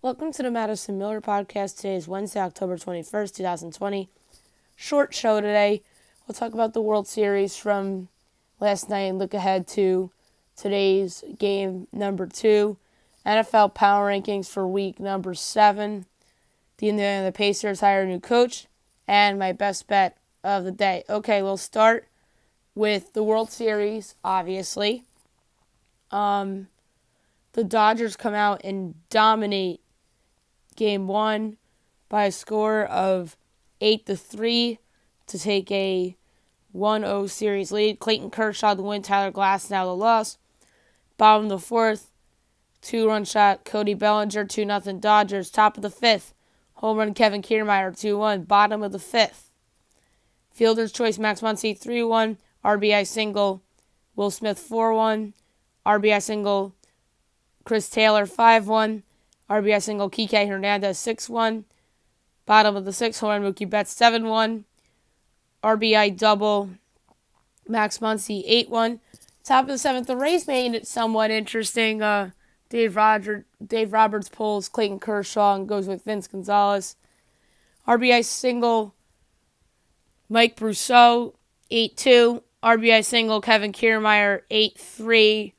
Welcome to the Madison Miller Podcast. Today is Wednesday, October 21st, 2020. Short show today. We'll talk about the World Series from last night and look ahead to today's game number 2. NFL Power Rankings for week number 7. The Indiana Pacers hire a new coach. And my best bet of the day. Okay, we'll start with the World Series, obviously. The Dodgers come out and dominate Game 1 by a score of 8-3 to take a 1-0 series lead. Clayton Kershaw the win, Tyler Glasnow the loss. Bottom of the 4th, 2-run shot, Cody Bellinger, 2-0 Dodgers. Top of the 5th, home run Kevin Kiermaier, 2-1. Bottom of the 5th, fielder's choice Max Muncy, 3-1. RBI single, Will Smith, 4-1. RBI single, Chris Taylor, 5-1. RBI single, Kike Hernandez, 6-1. Bottom of the 6th, home run Mookie Betts, 7-1. RBI double, Max Muncy, 8-1. Top of the 7th, the Rays made it somewhat interesting. Dave Roberts pulls Clayton Kershaw and goes with Vince Gonzalez. RBI single, Mike Brousseau, 8-2. RBI single, Kevin Kiermaier, 8-3.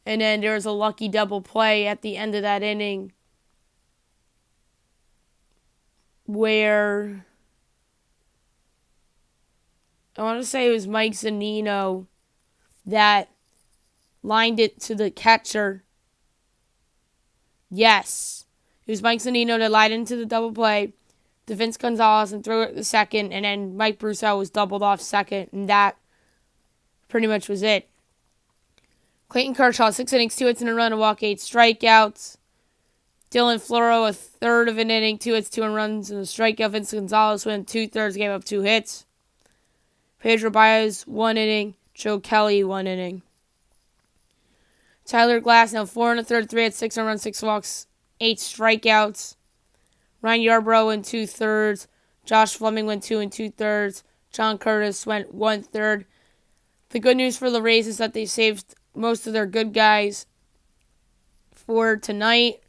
And then there was a lucky double play at the end of that inning where I want to say it was Mike Zunino that lined it to the catcher. Yes, it was Mike Zunino that lined into the double play to Vince Gonzalez and threw it to second, and then Mike Brousseau was doubled off second, and that pretty much was it. Clayton Kershaw, 6 innings, 2 hits and a run, a walk, 8 strikeouts. Dylan Floro, a third of an inning, 2 hits, 2 runs, and a strikeout. Vince Gonzalez went 2/3, gave up 2 hits. Pedro Baez, 1 inning. Joe Kelly, 1 inning. Tyler Glasnow, 4 1/3, 3 hits, 6 runs, 6 walks, 8 strikeouts. Ryan Yarbrough went 2/3. Josh Fleming went 2 2/3. John Curtis went 1/3. The good news for the Rays is that they saved most of their good guys for tonight.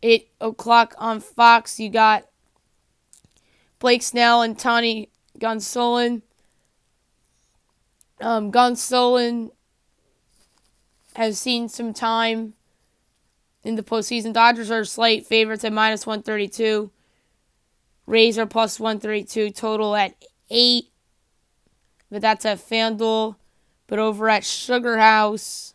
8 o'clock on Fox, you got Blake Snell and Tony Gonsolin. Gonsolin has seen some time in the postseason. Dodgers are slight favorites at -132. Rays are +132. Total at 8. But that's at FanDuel. But over at Sugar House,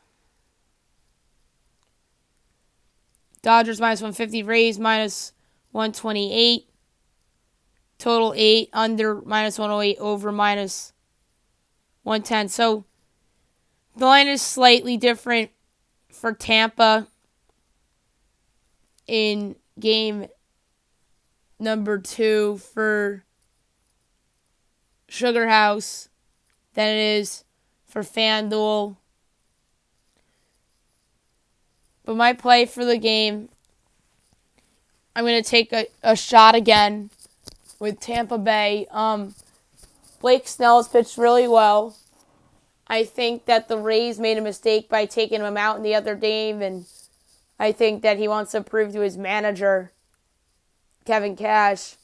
Dodgers -150, Rays -128. Total 8, under -108, over -110. So the line is slightly different for Tampa in game number 2 for Sugar House than it is for FanDuel. But my play for the game, I'm going to take a shot again with Tampa Bay. Blake Snell has pitched really well. I think that the Rays made a mistake by taking him out in the other game, and I think that he wants to prove to his manager, Kevin Cash,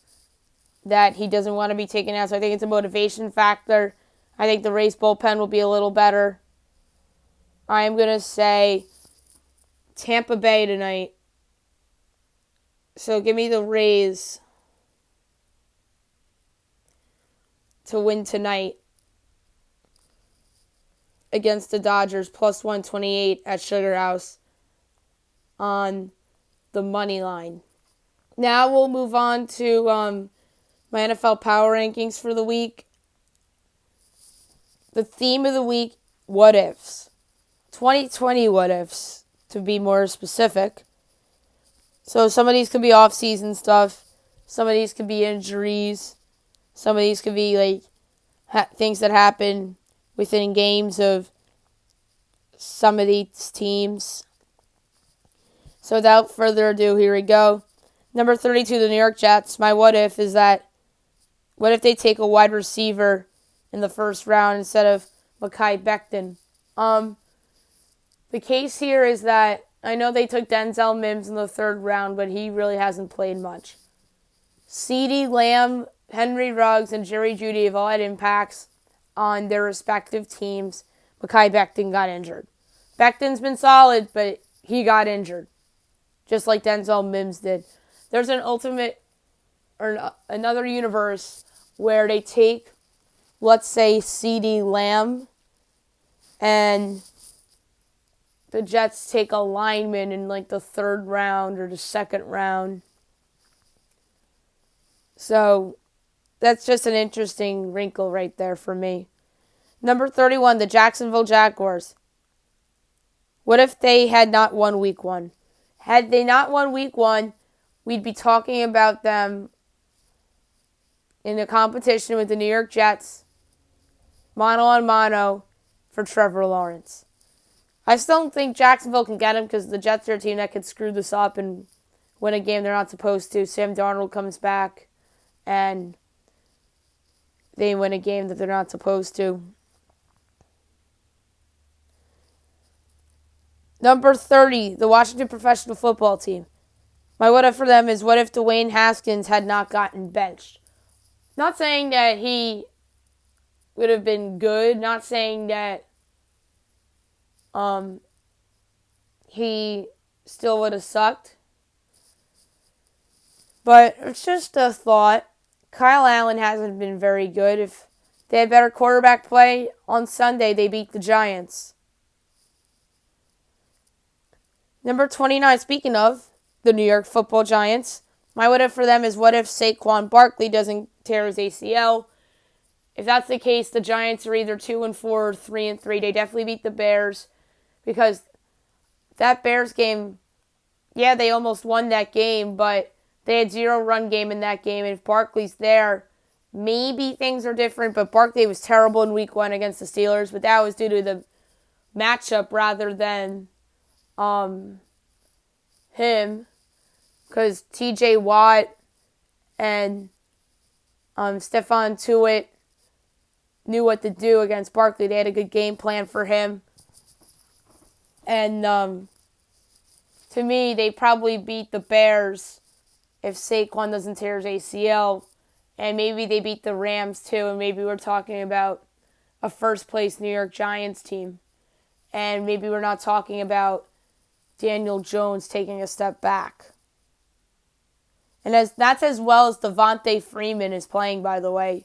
that he doesn't want to be taken out. So I think it's a motivation factor. I think the Rays bullpen will be a little better. I'm going to say Tampa Bay tonight. So give me the Rays to win tonight against the Dodgers, +128 at Sugar House on the money line. Now we'll move on to my NFL Power Rankings for the week. The theme of the week, what ifs. 2020 what ifs, to be more specific. So some of these could be off-season stuff. Some of these could be injuries. Some of these could be like things that happen within games of some of these teams. So without further ado, here we go. Number 32, the New York Jets. My what if is that, what if they take a wide receiver in the first round instead of Mekhi Becton? The case here is that I know they took Denzel Mims in the third round, but he really hasn't played much. CeeDee Lamb, Henry Ruggs, and Jerry Jeudy have all had impacts on their respective teams. Mekhi Becton got injured. Becton's been solid, but he got injured, just like Denzel Mims did. There's an ultimate or another universe where they take, let's say, CeeDee Lamb, and the Jets take a lineman in like the third round or the second round. So that's just an interesting wrinkle right there for me. Number 31, the Jacksonville Jaguars. What if they had not won week 1? Had they not won week 1, we'd be talking about them in a competition with the New York Jets, mano a mano for Trevor Lawrence. I still don't think Jacksonville can get him because the Jets are a team that could screw this up and win a game they're not supposed to. Sam Darnold comes back and they win a game that they're not supposed to. Number 30, the Washington Professional Football Team. My what if for them is, what if Dwayne Haskins had not gotten benched? Not saying that he would have been good, not saying that he still would have sucked. But it's just a thought. Kyle Allen hasn't been very good. If they had better quarterback play on Sunday, they beat the Giants. Number 29, speaking of the New York Football Giants, my what if for them is, what if Saquon Barkley doesn't tear his ACL? If that's the case, the Giants are either 2-4 or 3-3. They definitely beat the Bears because that Bears game, yeah, they almost won that game, but they had 0 run game in that game. And if Barkley's there, maybe things are different. But Barkley was terrible in week 1 against the Steelers, but that was due to the matchup rather than him, because TJ Watt and Stephon Tuitt knew what to do against Barkley. They had a good game plan for him. And to me, they probably beat the Bears if Saquon doesn't tear his ACL. And maybe they beat the Rams too. And maybe we're talking about a first-place New York Giants team. And maybe we're not talking about Daniel Jones taking a step back. And that's as well as Devontae Freeman is playing, by the way.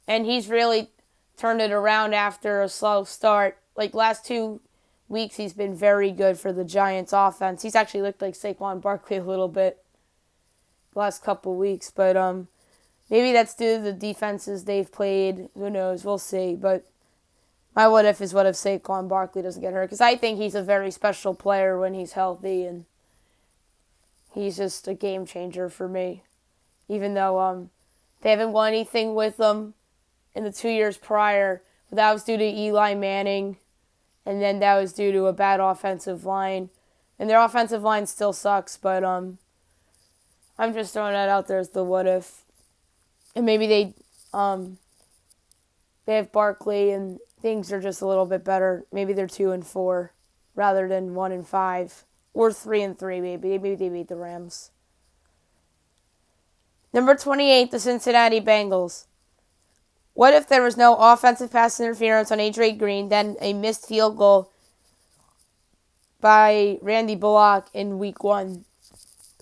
And he's really turned it around after a slow start. Like last 2 weeks, he's been very good for the Giants offense. He's actually looked like Saquon Barkley a little bit the last couple weeks. But maybe that's due to the defenses they've played. Who knows? We'll see. But my what if is, what if Saquon Barkley doesn't get hurt? Because I think he's a very special player when he's healthy, and he's just a game changer for me. Even though they haven't won anything with him in the 2 years prior, but that was due to Eli Manning, and then that was due to a bad offensive line. And their offensive line still sucks, but I'm just throwing that out there as the what if. And maybe they have Barkley and things are just a little bit better. Maybe they're 2-4 rather than 1-5 or 3-3. Maybe they beat the Rams. Number 28, the Cincinnati Bengals. What if there was no offensive pass interference on A.J. Green, then a missed field goal by Randy Bullock in week 1?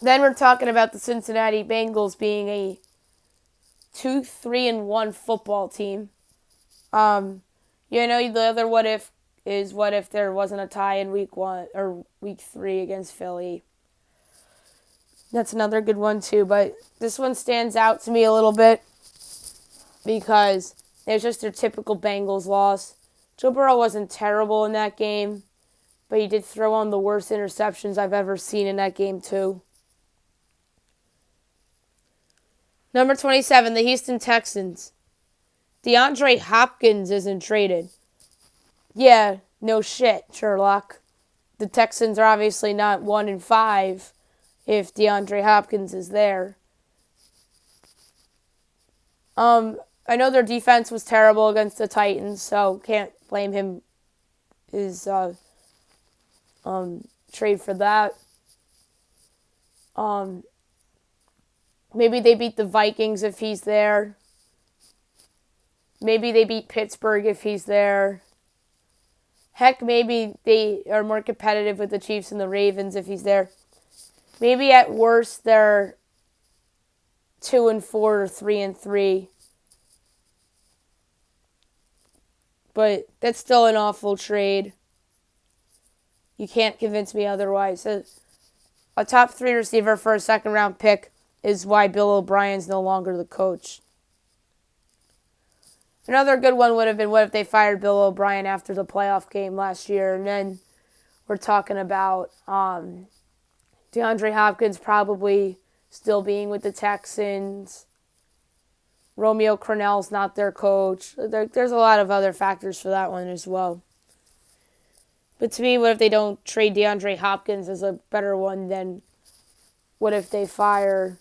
Then we're talking about the Cincinnati Bengals being a 2-3-1 football team. The other what if is, what if there wasn't a tie in week 1 or week 3 against Philly? That's another good one too, but this one stands out to me a little bit because it was just their typical Bengals loss. Joe Burrow wasn't terrible in that game, but he did throw on the worst interceptions I've ever seen in that game too. Number 27, the Houston Texans. DeAndre Hopkins isn't traded. Yeah, no shit, Sherlock. The Texans are obviously not 1-5 if DeAndre Hopkins is there. I know their defense was terrible against the Titans, so can't blame him. His trade for that. Maybe they beat the Vikings if he's there. Maybe they beat Pittsburgh if he's there. Heck, maybe they are more competitive with the Chiefs and the Ravens if he's there. Maybe at worst they're 2-4 or 3-3. But that's still an awful trade. You can't convince me otherwise. A top 3 receiver for a second-round pick is why Bill O'Brien's no longer the coach. Another good one would have been what if they fired Bill O'Brien after the playoff game last year. And then we're talking about DeAndre Hopkins probably still being with the Texans. Romeo Crennel's not their coach. There's a lot of other factors for that one as well. But to me, what if they don't trade DeAndre Hopkins is a better one than what if they fire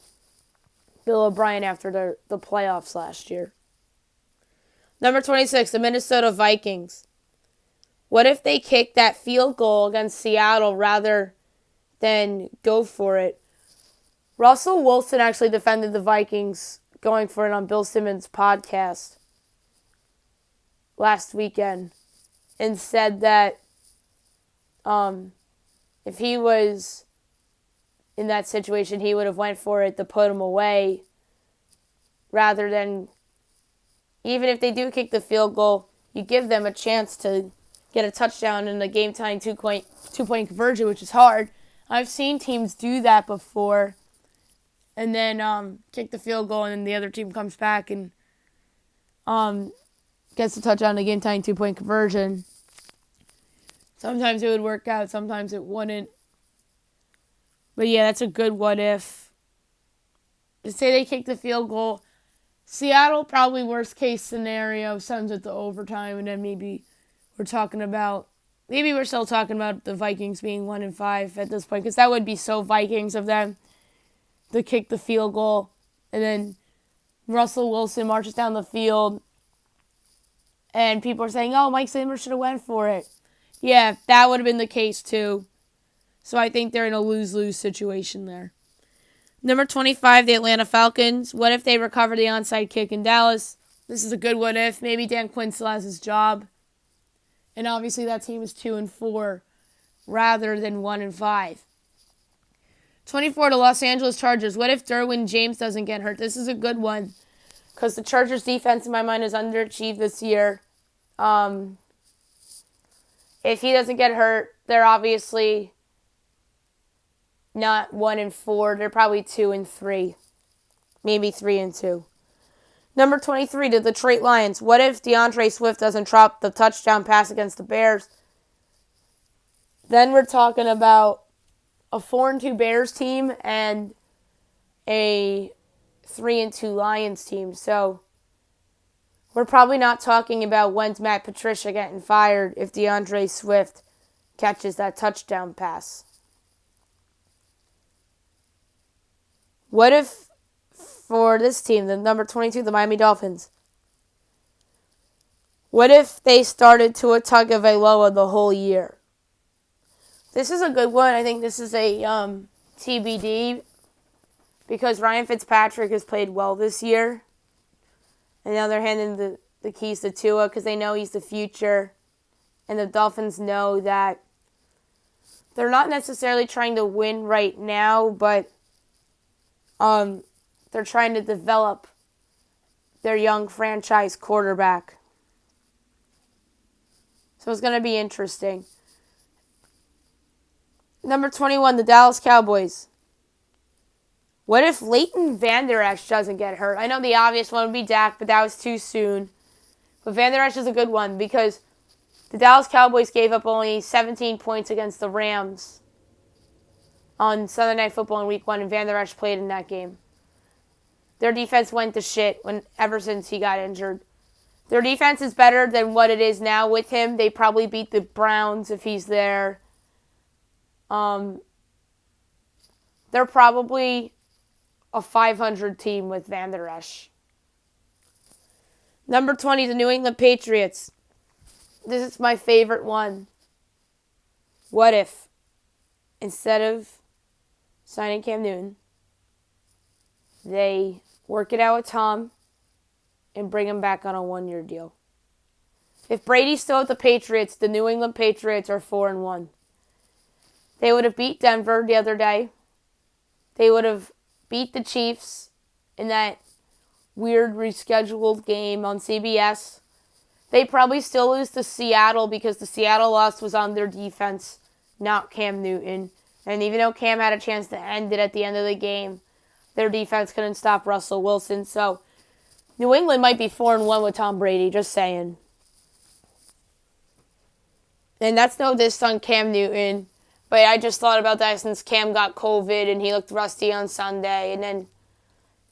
Bill O'Brien after the playoffs last year. Number 26, the Minnesota Vikings. What if they kick that field goal against Seattle rather than go for it? Russell Wilson actually defended the Vikings going for it on Bill Simmons' podcast last weekend and said that if he was in that situation, he would have went for it to put him away rather than, even if they do kick the field goal, you give them a chance to get a touchdown in the game-tying two-point conversion, which is hard. I've seen teams do that before and then kick the field goal, and then the other team comes back and gets a touchdown in the game-tying two-point conversion. Sometimes it would work out, sometimes it wouldn't. But yeah, that's a good what if. To say they kick the field goal, Seattle probably worst case scenario sends it to overtime, and then maybe we're still talking about the Vikings being 1-5 at this point, because that would be so Vikings of them to kick the field goal, and then Russell Wilson marches down the field, and people are saying, "Oh, Mike Zimmer should have went for it." Yeah, that would have been the case too. So I think they're in a lose-lose situation there. Number 25, the Atlanta Falcons. What if they recover the onside kick in Dallas? This is a good what if. Maybe Dan Quinn still has his job. And obviously that team is 2-4 rather than 1-5. 24, the Los Angeles Chargers. What if Derwin James doesn't get hurt? This is a good one because the Chargers defense in my mind is underachieved this year. If he doesn't get hurt, they're obviously not 1-4. They're probably 2-3. Maybe 3-2. Number 23, the Detroit Lions. What if DeAndre Swift doesn't drop the touchdown pass against the Bears? Then we're talking about a 4-2 Bears team and a 3-2 Lions team. So we're probably not talking about when's Matt Patricia getting fired if DeAndre Swift catches that touchdown pass. What if, for this team, the number 22, the Miami Dolphins, what if they started Tua Tagovailoa the whole year? This is a good one. I think this is a TBD because Ryan Fitzpatrick has played well this year. And now they're handing the keys to Tua because they know he's the future. And the Dolphins know that they're not necessarily trying to win right now, but they're trying to develop their young franchise quarterback. So it's going to be interesting. Number 21, the Dallas Cowboys. What if Leighton Vander Esch doesn't get hurt? I know the obvious one would be Dak, but that was too soon. But Vander Esch is a good one because the Dallas Cowboys gave up only 17 points against the Rams on Sunday Night Football in Week 1, and Vander Esch played in that game. Their defense went to shit ever since he got injured. Their defense is better than what it is now with him. They probably beat the Browns if he's there. They're probably a 500 team with Vander Esch. Number 20, the New England Patriots. This is my favorite one. What if? instead of signing Cam Newton, they work it out with Tom and bring him back on a 1-year deal. If Brady's still at the Patriots, the New England Patriots are 4-1. They would have beat Denver the other day. They would have beat the Chiefs in that weird rescheduled game on CBS. They probably still lose to Seattle because the Seattle loss was on their defense, not Cam Newton. And even though Cam had a chance to end it at the end of the game, their defense couldn't stop Russell Wilson. So New England might be 4-1 with Tom Brady, just saying. And that's no diss on Cam Newton. But I just thought about that since Cam got COVID and he looked rusty on Sunday. And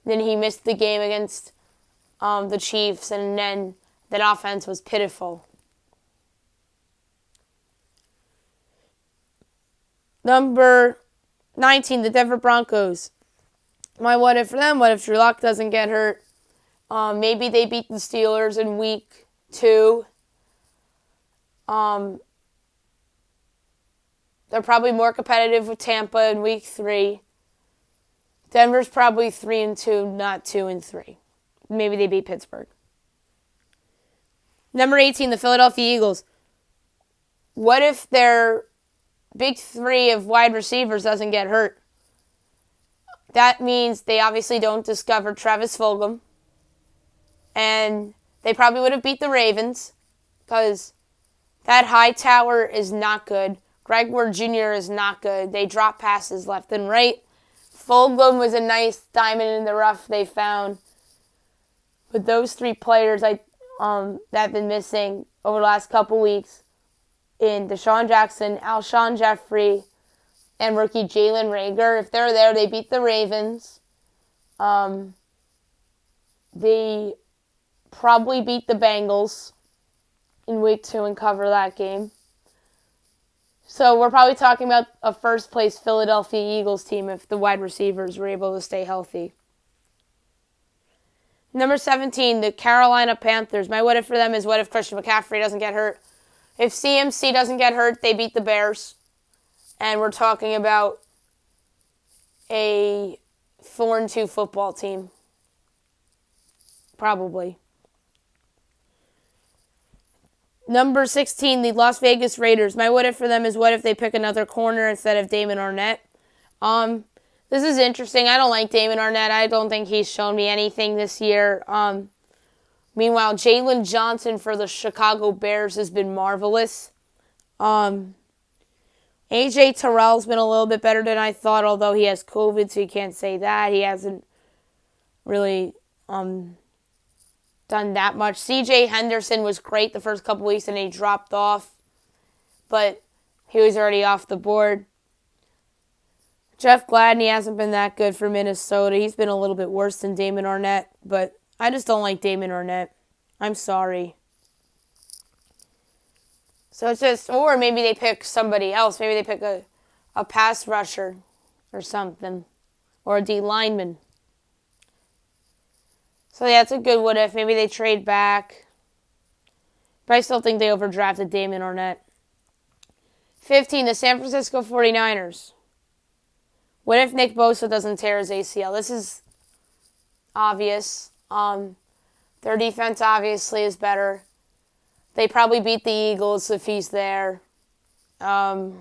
then he missed the game against the Chiefs. And then that offense was pitiful. Number 19, the Denver Broncos. My what if for them? What if Drew Lock doesn't get hurt? Maybe they beat the Steelers in week 2. They're probably more competitive with Tampa in week 3. Denver's probably 3-2, not 2-3. Maybe they beat Pittsburgh. Number 18, the Philadelphia Eagles. What if their big 3 of wide receivers doesn't get hurt? That means they obviously don't discover Travis Fulgham. And they probably would have beat the Ravens because that Hightower is not good. Greg Ward Jr. is not good. They drop passes left and right. Fulgham was a nice diamond in the rough they found. But those 3 players that have been missing over the last couple weeks in Deshaun Jackson, Alshon Jeffrey, and rookie Jalen Reagor, if they're there, they beat the Ravens. They probably beat the Bengals in week 2 and cover that game. So we're probably talking about a first-place Philadelphia Eagles team if the wide receivers were able to stay healthy. Number 17, the Carolina Panthers. My what if for them is what if Christian McCaffrey doesn't get hurt. If CMC doesn't get hurt, they beat the Bears. And we're talking about a 4-2 football team. Probably. Number 16, the Las Vegas Raiders. My what if for them is what if they pick another corner instead of Damon Arnette. This is interesting. I don't like Damon Arnette. I don't think he's shown me anything this year. Meanwhile, Jalen Johnson for the Chicago Bears has been marvelous. AJ Terrell's been a little bit better than I thought, although he has COVID, so you can't say that. He hasn't really done that much. CJ Henderson was great the first couple weeks and he dropped off, but he was already off the board. Jeff Gladney hasn't been that good for Minnesota. He's been a little bit worse than Damon Arnette, but I just don't like Damon Arnette. I'm sorry. So it's just, or maybe they pick somebody else. Maybe they pick a pass rusher or something, or a D lineman. So yeah, it's a good what if. Maybe they trade back. But I still think they overdrafted Damon Arnette. 15, the San Francisco 49ers. What if Nick Bosa doesn't tear his ACL? This is obvious. Their defense obviously is better. They probably beat the Eagles if he's there. The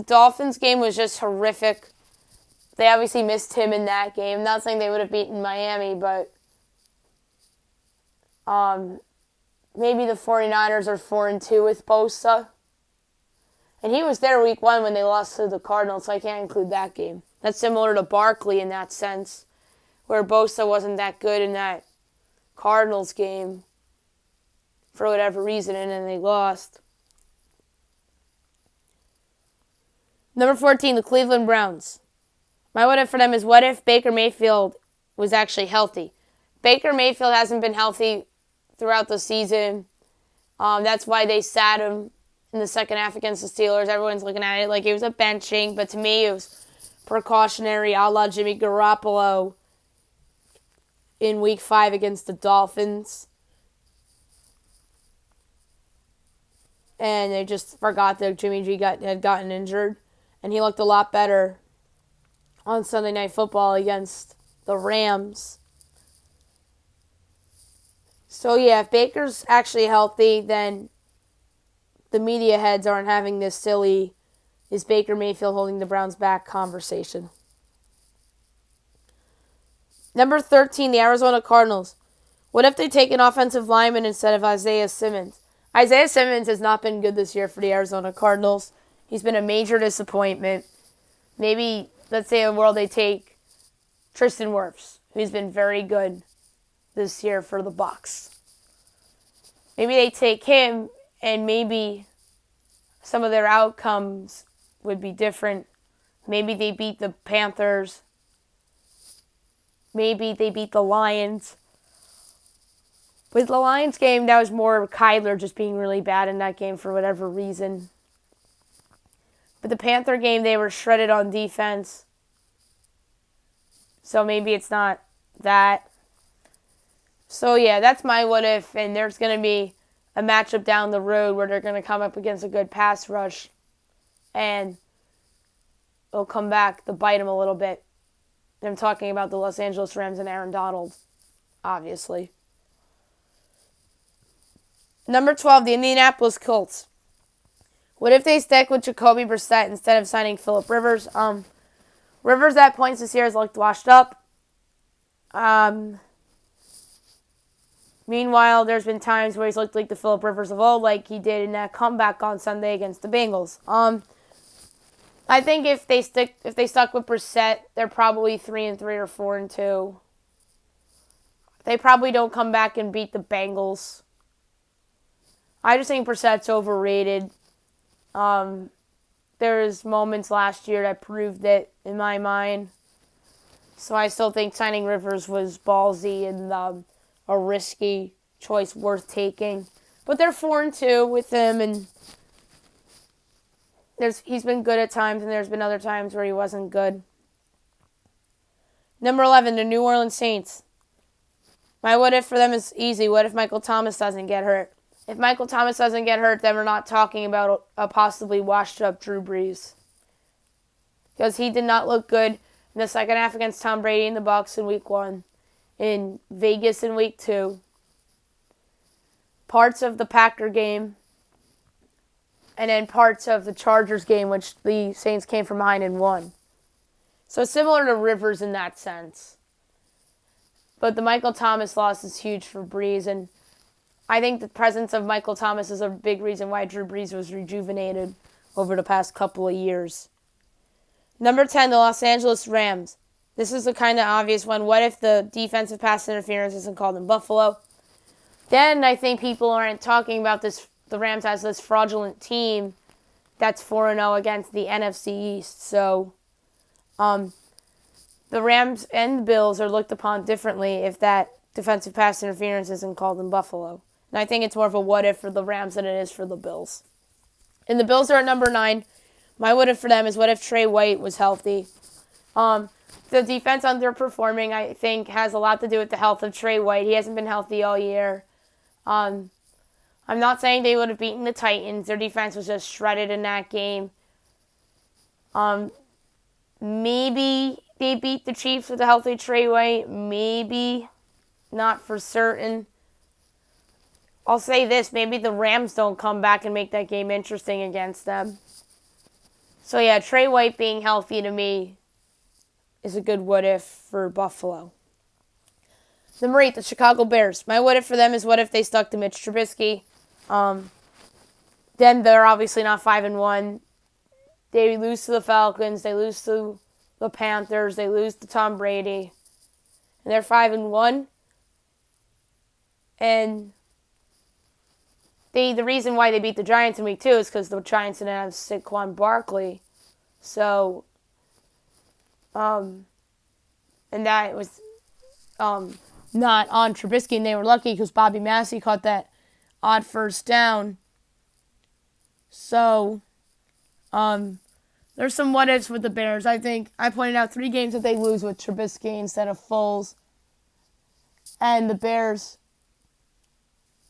Dolphins game was just horrific. They obviously missed him in that game. Not saying they would have beaten Miami, but maybe the 49ers are 4-2 with Bosa. And he was there week 1 when they lost to the Cardinals, so I can't include that game. That's similar to Barkley in that sense, where Bosa wasn't that good in that Cardinals game for whatever reason, and then they lost. Number 14, the Cleveland Browns. My what if for them is what if Baker Mayfield was actually healthy. Baker Mayfield hasn't been healthy throughout the season. That's why they sat him in the second half against the Steelers. Everyone's looking at it like it was a benching, but to me it was precautionary a la Jimmy Garoppolo in week 5 against the Dolphins. and they just forgot that Jimmy G had gotten injured, and he looked a lot better on Sunday Night Football against the Rams. So yeah, if Baker's actually healthy, then the media heads aren't having this silly, is Baker Mayfield holding the Browns back conversation. Number 13, the Arizona Cardinals. What if they take an offensive lineman instead of Isaiah Simmons? Isaiah Simmons has not been good this year for the Arizona Cardinals. He's been a major disappointment. Maybe, let's say in the world, they take Tristan Wirfs, who's been very good this year for the Bucs. Maybe they take him, and maybe some of their outcomes would be different. Maybe they beat the Panthers. Maybe they beat the Lions. With the Lions game, that was more Kyler just being really bad in that game for whatever reason. But the Panther game, they were shredded on defense. So maybe it's not that. So yeah, that's my what if. And there's going to be a matchup down the road where they're going to come up against a good pass rush. And it'll come back to bite them a little bit. I'm talking about the Los Angeles Rams and Aaron Donald, obviously. Number 12, the Indianapolis Colts. What if they stick with Jacoby Brissett instead of signing Phillip Rivers? Rivers at points this year has looked washed up. Meanwhile, there's been times where he's looked like the Phillip Rivers of old, like he did in that comeback on Sunday against the Bengals. I think if they stuck with Brissett, they're probably 3-3 or 4-2. They probably don't come back and beat the Bengals. I just think Brissett's overrated. There's moments last year that proved it in my mind. So I still think signing Rivers was ballsy and a risky choice worth taking. But they're 4-2 with him, and he's been good at times, and there's been other times where he wasn't good. Number 11, the New Orleans Saints. My what if for them is easy. What if Michael Thomas doesn't get hurt? If Michael Thomas doesn't get hurt, then we're not talking about a possibly washed-up Drew Brees. Because he did not look good in the second half against Tom Brady and the Bucs in Week 1. In Vegas in Week 2. Parts of the Packer game. And then parts of the Chargers game, which the Saints came from behind and won. So similar to Rivers in that sense. But the Michael Thomas loss is huge for Brees, and I think the presence of Michael Thomas is a big reason why Drew Brees was rejuvenated over the past couple of years. Number 10, the Los Angeles Rams. This is a kind of obvious one. What if the defensive pass interference isn't called in Buffalo? Then I think people aren't talking about the Rams as this fraudulent team that's 4-0 against the NFC East. So the Rams and the Bills are looked upon differently if that defensive pass interference isn't called in Buffalo. And I think it's more of a what if for the Rams than it is for the Bills. And the Bills are at number 9. My what if for them is what if Trey White was healthy. The defense underperforming, I think, has a lot to do with the health of Trey White. He hasn't been healthy all year. I'm not saying they would have beaten the Titans. Their defense was just shredded in that game. Maybe they beat the Chiefs with a healthy Trey White. Maybe. Not for certain. I'll say this. Maybe the Rams don't come back and make that game interesting against them. So yeah, Trey White being healthy to me is a good what if for Buffalo. Number 8, the Chicago Bears. My what if for them is what if they stuck to Mitch Trubisky. Then they're obviously not 5-1. They lose to the Falcons. They lose to the Panthers. They lose to Tom Brady. And they're 5-1. And the reason why they beat the Giants in Week 2 is because the Giants didn't have Saquon Barkley. So, and that was not on Trubisky, and they were lucky because Bobby Massey caught that odd first down. So, there's some what-ifs with the Bears. I think I pointed out 3 games that they lose with Trubisky instead of Foles. And the Bears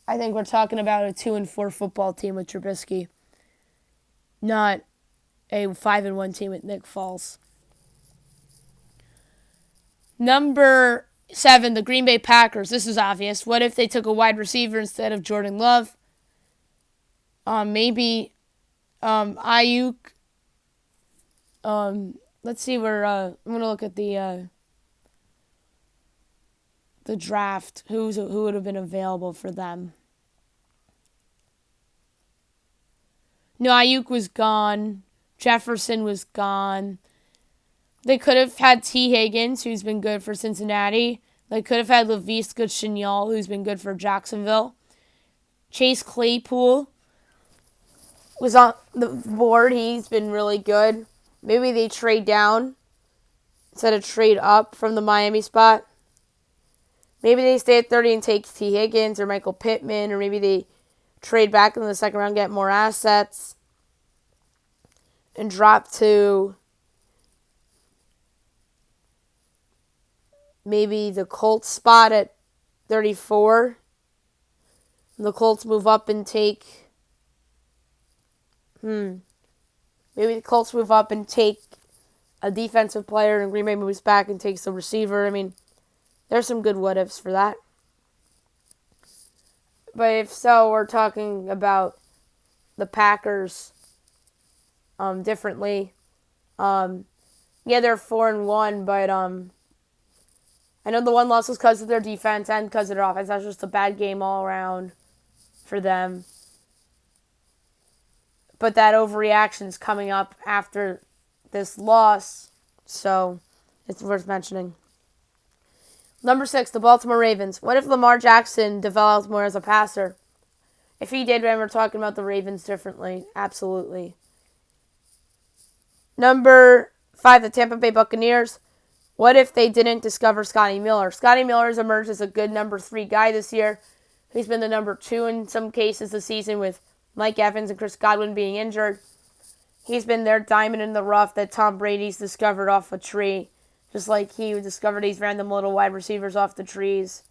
I think we're talking about a 2-4 football team with Trubisky, not a 5-1 team with Nick Foles. Number 7, the Green Bay Packers. This is obvious. What if they took a wide receiver instead of Jordan Love? Maybe Ayuk. Let's see where I'm gonna look at the draft. Who would have been available for them? No, Ayuk was gone. Jefferson was gone. They could have had T. Higgins, who's been good for Cincinnati. They could have had Laviska Shenault, who's been good for Jacksonville. Chase Claypool was on the board. He's been really good. Maybe they trade down instead of trade up from the Miami spot. Maybe they stay at 30 and take T. Higgins or Michael Pittman, or maybe they trade back in the second round, get more assets, and drop to maybe the Colts spot at 34. And the Colts move up and take... Maybe the Colts move up and take a defensive player, and Green Bay moves back and takes a receiver. I mean, there's some good what-ifs for that. But if so, we're talking about the Packers differently. Yeah, they're 4-1, but I know the one loss was because of their defense and because of their offense. That's just a bad game all around for them. But that overreaction is coming up after this loss, so it's worth mentioning. Number 6, the Baltimore Ravens. What if Lamar Jackson developed more as a passer? If he did, then we're talking about the Ravens differently. Absolutely. Number 5, the Tampa Bay Buccaneers. What if they didn't discover Scotty Miller? Scotty Miller has emerged as a good number 3 guy this year. He's been the number 2 in some cases this season, with Mike Evans and Chris Godwin being injured. He's been their diamond in the rough that Tom Brady's discovered off a tree. Just like he discovered these random little wide receivers off the trees.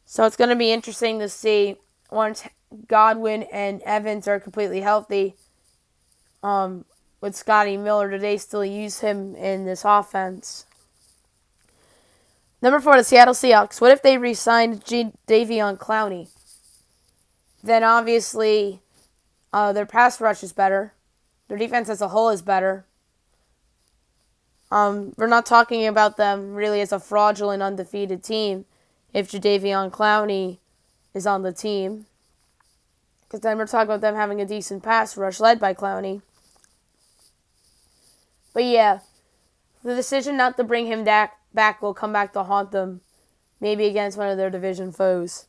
So it's going to be interesting to see once Godwin and Evans are completely healthy. With Scotty Miller, do they still use him in this offense? Number 4, the Seattle Seahawks. What if they re-signed Jadeveon Clowney? Then obviously their pass rush is better. Their defense as a whole is better. We're not talking about them really as a fraudulent, undefeated team if Jadeveon Clowney is on the team. Because then we're talking about them having a decent pass rush led by Clowney. But yeah, the decision not to bring him back will come back to haunt them, maybe against one of their division foes.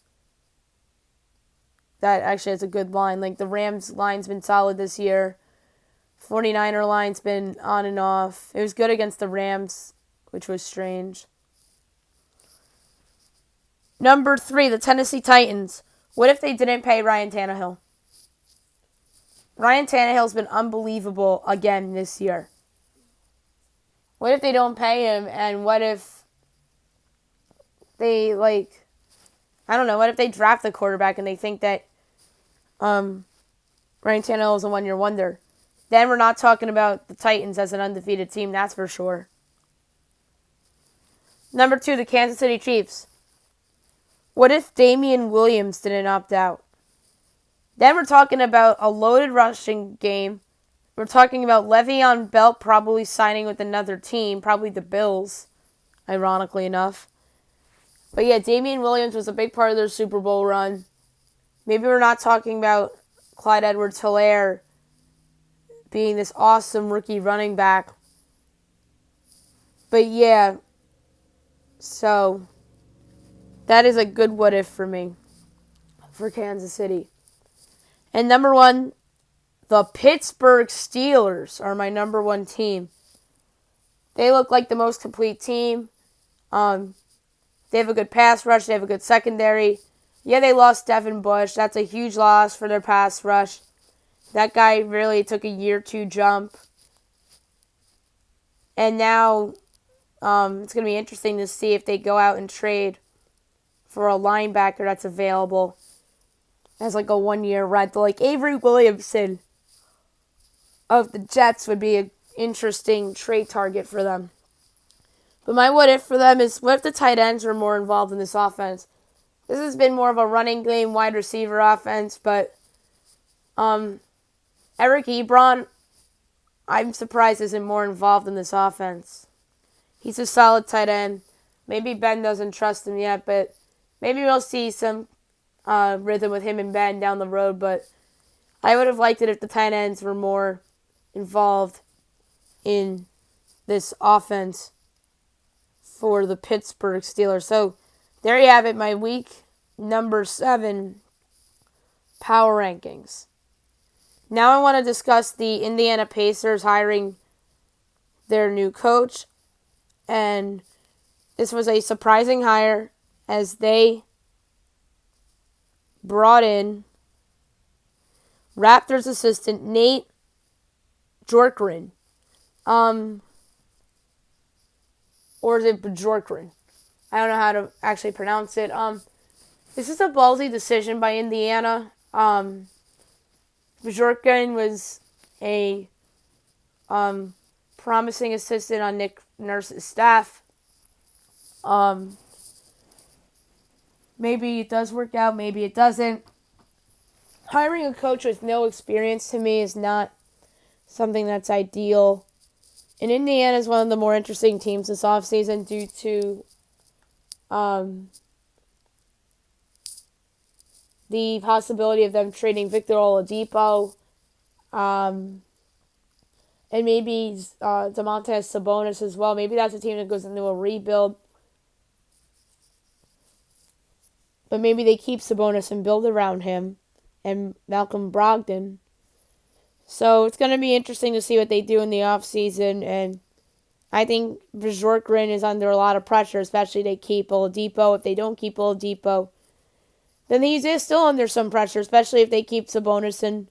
That actually is a good line. Like, the Rams line's been solid this year. 49er line's been on and off. It was good against the Rams, which was strange. Number 3, the Tennessee Titans. What if they didn't pay Ryan Tannehill? Ryan Tannehill's been unbelievable again this year. What if they don't pay him, and what if they, I don't know, what if they draft the quarterback and they think that Ryan Tannehill is a one-year wonder? Then we're not talking about the Titans as an undefeated team, that's for sure. Number 2, the Kansas City Chiefs. What if Damian Williams didn't opt out? Then we're talking about a loaded rushing game. We're talking about Le'Veon Bell probably signing with another team, probably the Bills, ironically enough. But yeah, Damian Williams was a big part of their Super Bowl run. Maybe we're not talking about Clyde Edwards-Helaire being this awesome rookie running back. But yeah, so that is a good what if for me, for Kansas City. And number 1, the Pittsburgh Steelers are my number 1 team. They look like the most complete team. They have a good pass rush. They have a good secondary. Yeah, they lost Devin Bush. That's a huge loss for their pass rush. That guy really took a year to jump. And now it's going to be interesting to see if they go out and trade for a linebacker that's available as like a 1-year rental. Like Avery Williamson of the Jets would be an interesting trade target for them. But my what if for them is, what if the tight ends were more involved in this offense? This has been more of a running game, wide receiver offense, but Eric Ebron, I'm surprised isn't more involved in this offense. He's a solid tight end. Maybe Ben doesn't trust him yet, but maybe we'll see some rhythm with him and Ben down the road. But I would have liked it if the tight ends were more involved in this offense for the Pittsburgh Steelers. So there you have it, my week number 7 power rankings. Now I want to discuss the Indiana Pacers hiring their new coach. And this was a surprising hire as they brought in Raptors assistant Nate Bjorkgren. Or is it Bjorkgren? I don't know how to actually pronounce it. This is a ballsy decision by Indiana. Bjorkgren was a promising assistant on Nick Nurse's staff. Maybe it does work out, maybe it doesn't. Hiring a coach with no experience to me is not something that's ideal. And Indiana is one of the more interesting teams this offseason due to the possibility of them trading Victor Oladipo and maybe Domantas Sabonis as well. Maybe that's a team that goes into a rebuild. But maybe they keep Sabonis and build around him and Malcolm Brogdon. So it's going to be interesting to see what they do in the offseason. And I think Bjorkgren is under a lot of pressure, especially if they keep Oladipo. If they don't keep Oladipo, then he's still under some pressure, especially if they keep Sabonis and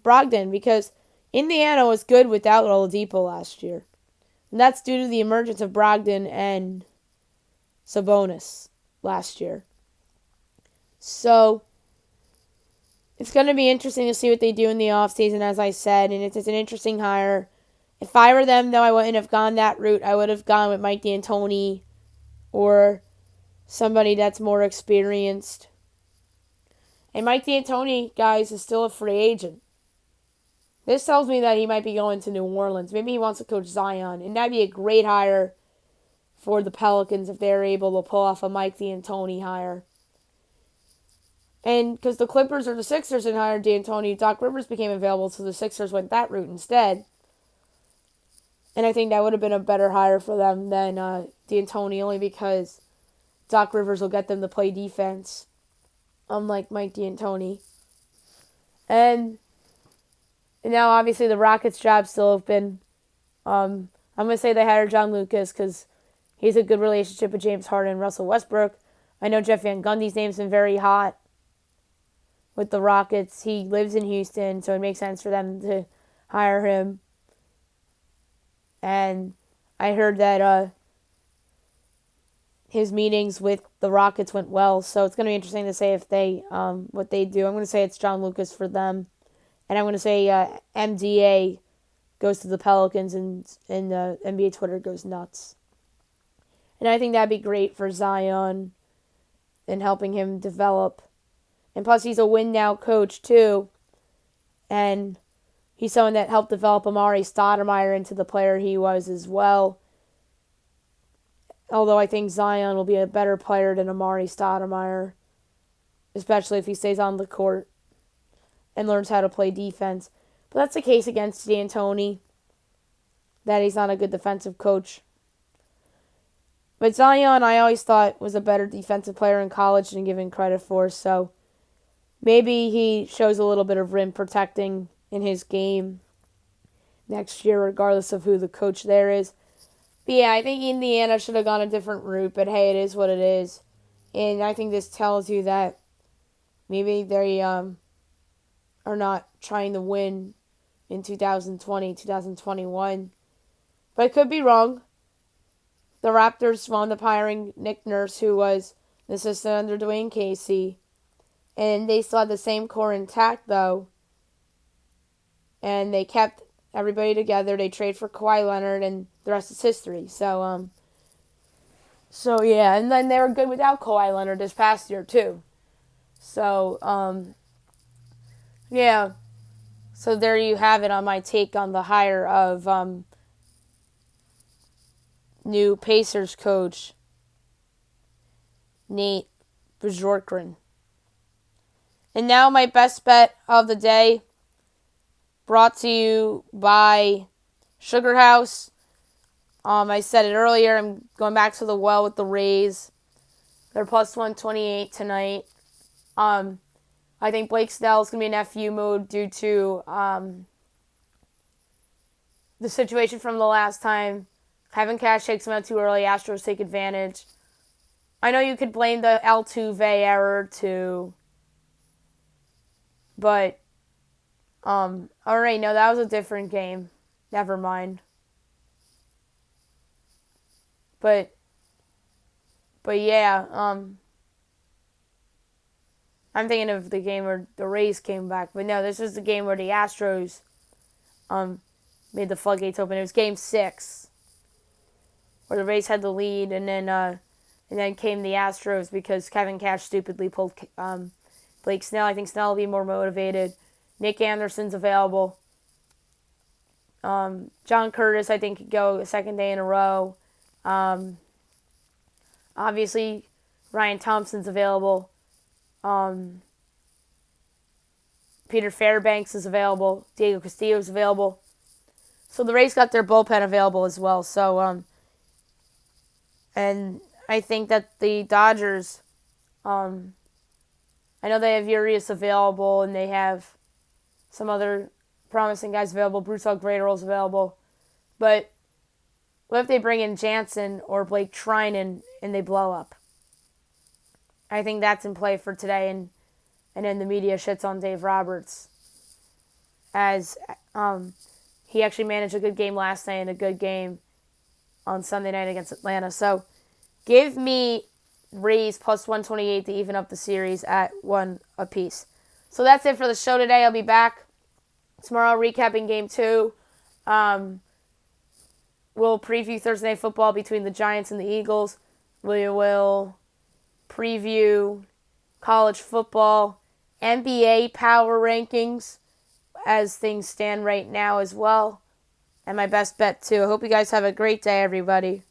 Brogdon, because Indiana was good without Oladipo last year. And that's due to the emergence of Brogdon and Sabonis last year. So it's going to be interesting to see what they do in the offseason, as I said, and it's an interesting hire. If I were them, though, I wouldn't have gone that route. I would have gone with Mike D'Antoni or somebody that's more experienced. And Mike D'Antoni, guys, is still a free agent. This tells me that he might be going to New Orleans. Maybe he wants to coach Zion, and that'd be a great hire for the Pelicans if they're able to pull off a Mike D'Antoni hire. And because the Clippers or the Sixers had hired D'Antoni, Doc Rivers became available, so the Sixers went that route instead. And I think that would have been a better hire for them than D'Antoni, only because Doc Rivers will get them to play defense, unlike Mike D'Antoni. And now, obviously, the Rockets' job's still open. I'm going to say they hired John Lucas because he's a good relationship with James Harden and Russell Westbrook. I know Jeff Van Gundy's name's been very hot with the Rockets. He lives in Houston, so it makes sense for them to hire him. And I heard that his meetings with the Rockets went well, so it's going to be interesting to say if they what they do. I'm going to say it's John Lucas for them, and I'm going to say MDA goes to the Pelicans, and NBA Twitter goes nuts. And I think that'd be great for Zion and helping him develop. And plus, he's a win-now coach, too. And he's someone that helped develop Amari Stoudemire into the player he was as well. Although I think Zion will be a better player than Amari Stoudemire, especially if he stays on the court and learns how to play defense. But that's the case against D'Antoni, that he's not a good defensive coach. But Zion, I always thought, was a better defensive player in college than given credit for, so maybe he shows a little bit of rim protecting in his game next year, regardless of who the coach there is. But yeah, I think Indiana should have gone a different route, but hey, it is what it is. And I think this tells you that maybe they are not trying to win in 2020, 2021. But I could be wrong. the Raptors wound up hiring Nick Nurse, who was the assistant under Dwayne Casey. And they still had the same core intact, though. And they kept everybody together. They traded for Kawhi Leonard, and the rest is history. So yeah. And then they were good without Kawhi Leonard this past year, too. So, yeah. So there you have it on my take on the hire of new Pacers coach Nate Bjorkgren. And now my best bet of the day, brought to you by Sugar House. I said it earlier, I'm going back to the well with the Rays. They're plus 128 tonight. I think Blake Snell is going to be in FU mode due to the situation from the last time. Kevin Cash takes him out too early. Astros take advantage. I know you could blame the Altuve error too. But, alright, no, that was a different game. Never mind. But yeah, I'm thinking of the game where the Rays came back. But no, this is the game where the Astros, made the floodgates open. It was game 6, where the Rays had the lead, and then came the Astros because Kevin Cash stupidly pulled, Blake Snell. I think Snell will be more motivated. Nick Anderson's available. John Curtis, I think, could go a second day in a row. Obviously, Ryan Thompson's available. Peter Fairbanks is available. Diego Castillo's available. So the Rays got their bullpen available as well. So, and I think that the Dodgers, I know they have Urias available, and they have some other promising guys available. Bruce Graterol's available. But what if they bring in Jansen or Blake Treinen and they blow up? I think that's in play for today, and then the media shits on Dave Roberts, as he actually managed a good game last night and a good game on Sunday night against Atlanta. So give me Rays plus 128 to even up the series at 1 apiece. So that's it for the show today. I'll be back tomorrow recapping game 2. We'll preview Thursday Night Football between the Giants and the Eagles. We will preview college football, NBA power rankings as things stand right now as well. And my best bet too. I hope you guys have a great day, everybody.